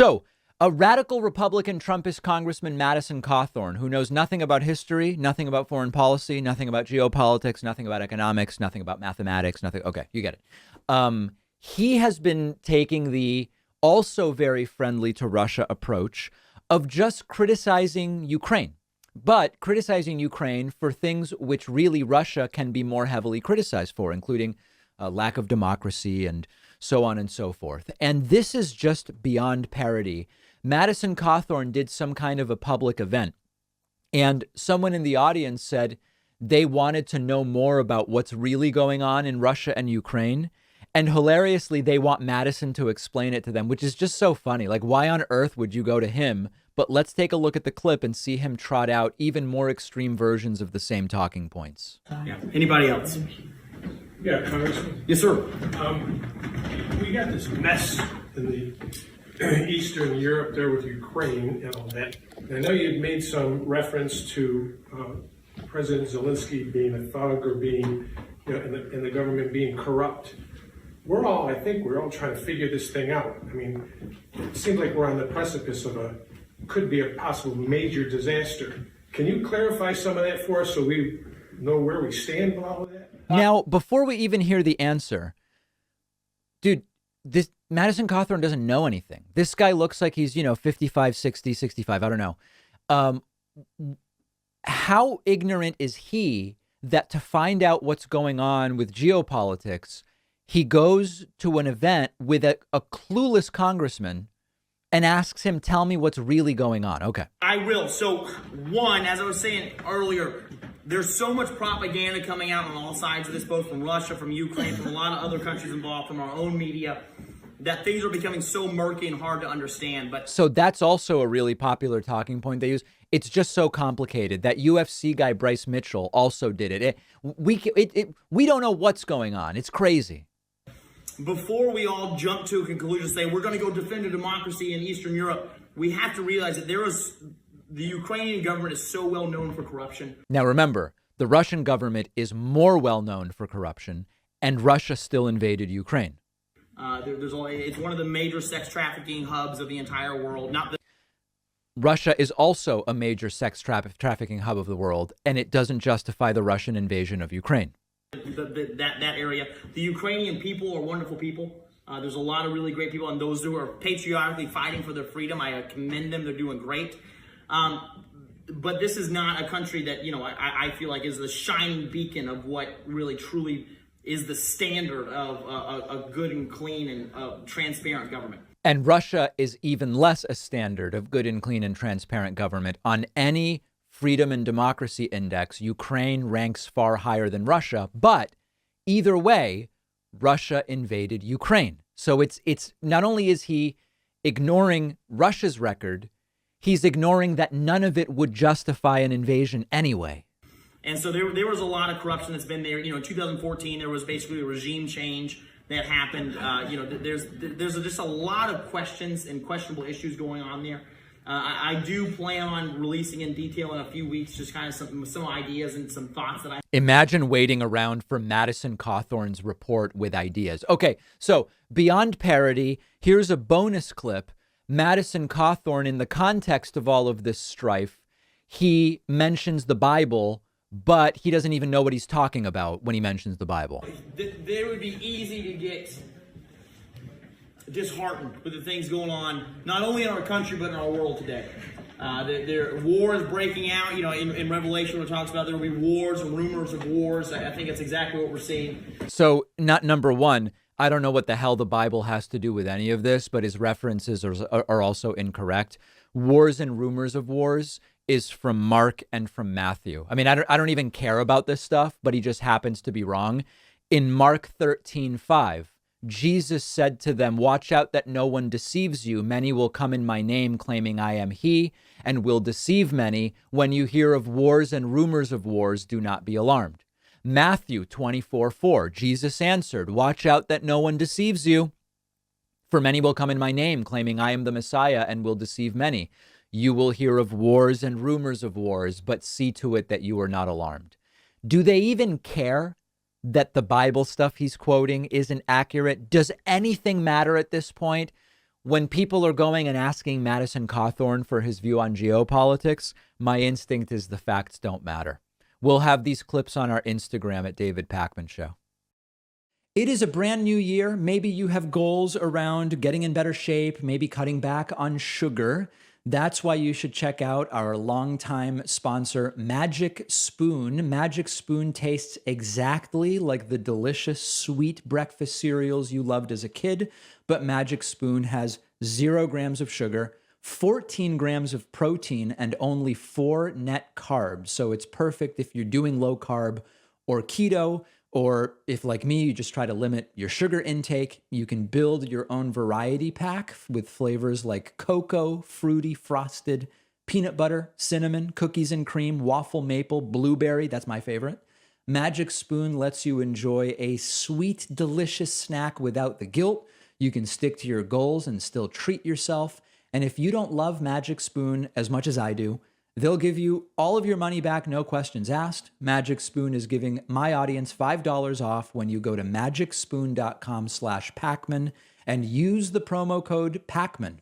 So a radical Republican Trumpist Congressman Madison Cawthorn, who knows nothing about history, nothing about foreign policy, nothing about geopolitics, nothing about economics, nothing about mathematics, nothing. OK, you get it. He has been taking the also very friendly to Russia approach of just criticizing Ukraine, but criticizing Ukraine for things which really Russia can be more heavily criticized for, including lack of democracy and so on and so forth. And this is just beyond parody. Madison Cawthorn did some kind of a public event, and someone in the audience said they wanted to know more about what's really going on in Russia and Ukraine. And hilariously, they want Madison to explain it to them, which is just so funny. Like, why on earth would you go to him? But let's take a look at the clip and see him trot out even more extreme versions of the same talking points. Yeah. Anybody else? Yeah, Congressman. Yes, sir. We got this mess in the Eastern Europe there with Ukraine and all that. And I know you've made some reference to President Zelensky being a thug or being, and the government being corrupt. I think we're all trying to figure this thing out. I mean, it seems like we're on the precipice of could be a possible major disaster. Can you clarify some of that for us so we know where we stand with all of that? Now, before we even hear the answer, dude, this Madison Cawthorn doesn't know anything. This guy looks like he's, 55, 60, 65. I don't know. How ignorant is he that to find out what's going on with geopolitics, he goes to an event with a clueless congressman and asks him, tell me what's really going on. Okay. I will. So, one, as I was saying earlier, there's so much propaganda coming out on all sides of this, both from Russia, from Ukraine, from a lot of other countries involved, from our own media, that things are becoming so murky and hard to understand. But so that's also a really popular talking point they use. It's just so complicated. That UFC guy, Bryce Mitchell, also did it. We don't know what's going on. It's crazy. Before we all jump to a conclusion and say we're going to go defend a democracy in Eastern Europe, we have to realize that the Ukrainian government is so well known for corruption. Now, remember, the Russian government is more well known for corruption, and Russia still invaded Ukraine. It's one of the major sex trafficking hubs of the entire world. Russia is also a major sex trafficking hub of the world, and it doesn't justify the Russian invasion of Ukraine. That area. The Ukrainian people are wonderful people. There's a lot of really great people, and those who are patriotically fighting for their freedom, I commend them. They're doing great. But this is not a country that, I feel like is the shining beacon of what really truly is the standard of a good and clean and transparent government. And Russia is even less a standard of good and clean and transparent government. On any freedom and democracy index, Ukraine ranks far higher than Russia. But either way, Russia invaded Ukraine. So it's not only is he ignoring Russia's record, he's ignoring that none of it would justify an invasion anyway. And so there was a lot of corruption that's been there. In 2014, there was basically a regime change that happened. There's just a lot of questions and questionable issues going on there. I do plan on releasing in detail in a few weeks, just kind of some ideas and some thoughts that I... Imagine waiting around for Madison Cawthorn's report with ideas. Okay, so beyond parody, here's a bonus clip. Madison Cawthorn, in the context of all of this strife, he mentions the Bible, but he doesn't even know what he's talking about when he mentions the Bible. There would be easy to get disheartened with the things going on, not only in our country, but in our world today. War is breaking out, in Revelation where it talks about there will be wars and rumors of wars. I think that's exactly what we're seeing. So, not number one, I don't know what the hell the Bible has to do with any of this, but his references are also incorrect. Wars and rumors of wars is from Mark and from Matthew. I mean, I don't even care about this stuff, but he just happens to be wrong. In Mark 13:5, Jesus said to them, watch out that no one deceives you. Many will come in my name claiming I am he and will deceive many. When you hear of wars and rumors of wars, do not be alarmed. Matthew 24:4, Jesus answered, watch out that no one deceives you. For many will come in my name claiming I am the Messiah and will deceive many. You will hear of wars and rumors of wars, but see to it that you are not alarmed. Do they even care that the Bible stuff he's quoting isn't accurate? Does anything matter at this point? When people are going and asking Madison Cawthorn for his view on geopolitics, my instinct is the facts don't matter. We'll have these clips on our Instagram at David Pakman Show. It is a brand new year. Maybe you have goals around getting in better shape, maybe cutting back on sugar. That's why you should check out our longtime sponsor, Magic Spoon. Magic Spoon tastes exactly like the delicious sweet breakfast cereals you loved as a kid, but Magic Spoon has 0 grams of sugar, 14 grams of protein, and only 4 net carbs. So it's perfect if you're doing low carb or keto, or if, like me, you just try to limit your sugar intake. You can build your own variety pack with flavors like cocoa, fruity, frosted, peanut butter, cinnamon, cookies and cream, waffle maple, blueberry. That's my favorite. Magic Spoon lets you enjoy a sweet, delicious snack without the guilt. You can stick to your goals and still treat yourself. And if you don't love Magic Spoon as much as I do, they'll give you all of your money back, no questions asked. Magic Spoon is giving my audience $5 off when you go to magicspoon.com/Pakman and use the promo code Pakman